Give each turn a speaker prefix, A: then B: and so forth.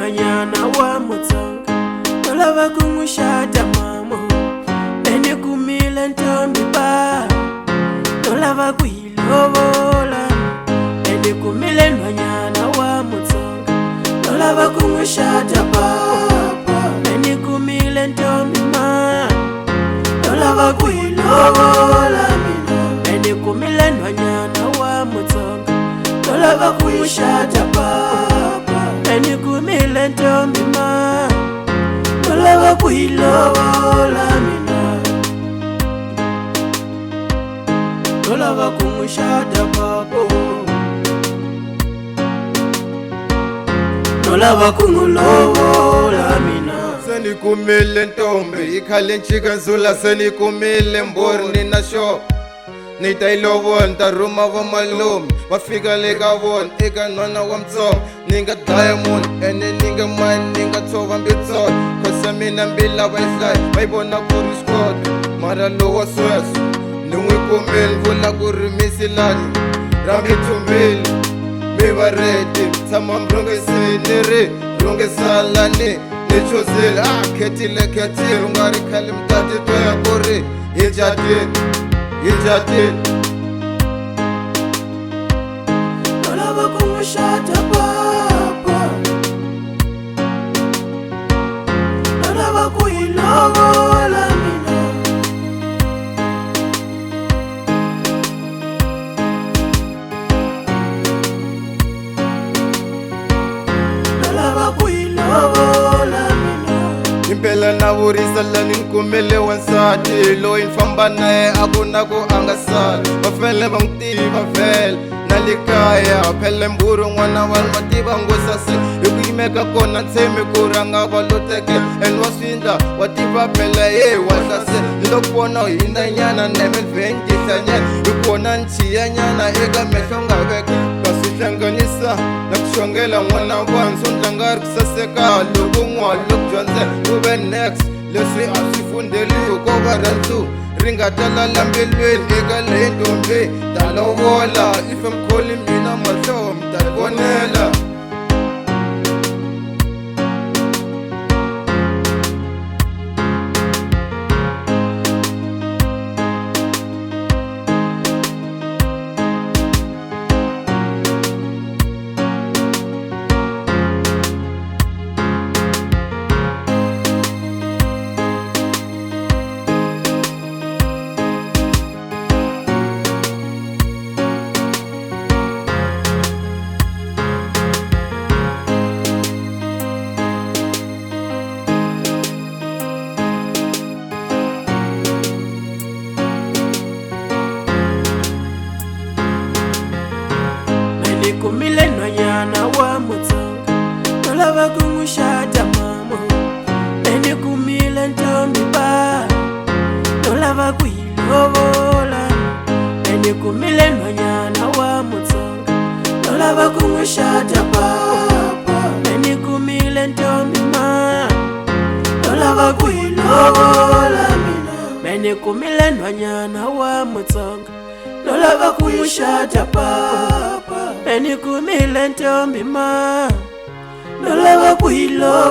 A: nhwanyana wa Mutsonga tolava ku n'wi xata mamo ene kumile ntombi ba tolava ku yi lovola ene kumile nhwanyana wa Mutsonga tolava ku n'wi xata papa ene kumile ntombi ma tolava ku yi lovola ene kumile nhwanyana wa Mutsonga tolava ku n'wi xata papa ene kumile ntombi ma tolava ku yi lovola mina tolava ku n'wi xata papa tolava ku n'wi lovola mina
B: seni kumile ntombi ikhale nchikanzula seni kumile mbori nina xo ni ta yi lovola ni ta rhuma va malume va fika le ka vona eka nhwana wa Mutsonga ni nga dlaya munhu ene ni nga mani ni nga tshova mbitsolo khosa mina mbila va yi hlaya va yi vona ku ri xikoto mara lowa sweswo ni n'wi kumile vula ku ri misilani ra mi thumbile mi va reti tshama mi rhungesini ri rhungesalani ni chuzile khetile u nga ri khale mi ta titwela ku ri hi jatini
A: tolava ku n'wi xata papa tolava ku yi lovola mina tolava ku yi lovola mina
B: impela na vurisa lani ni kumile wansati loyi ni famba naye a ku na ku a nga sali va fele va n'wi tiva vhele na le kaya phele mburu n'wana vanhu va tiva ngosase hi ku yimeka kona ntshemi ku ri a nga va lo tekela ene wa swindla wa tiva phela ye wa hlasela ni lo vona hindanyana neme vhenkihlanyana hi kona ni chiyanyana eka mehlo nga veka ka swi hlanganisa na ku xongela n'wana vanhu swo ndla nga ri ku saseka loko n'wana loko dyondzela ku ve next leswi a swi fundeliwi ko va rantsu ri nga tala lambilweni eka leyi ntombi ta lovola ife mkholi mina mahlo mi ta vonela
A: kumile nhwanyana wa Mutsonga tolava ku n'wi xata mamo ene kumile ntombi ba tolava ku yi lovola ene kumile nhwanyana wa Mutsonga tolava ku n'wi xata papa ene kumile ntombi ma tolava ku yi lovola mina ene kumile nhwanyana wa Mutsonga tolava ku n'wi xata papa ene kumile ntombi ma tolava ku yi lovola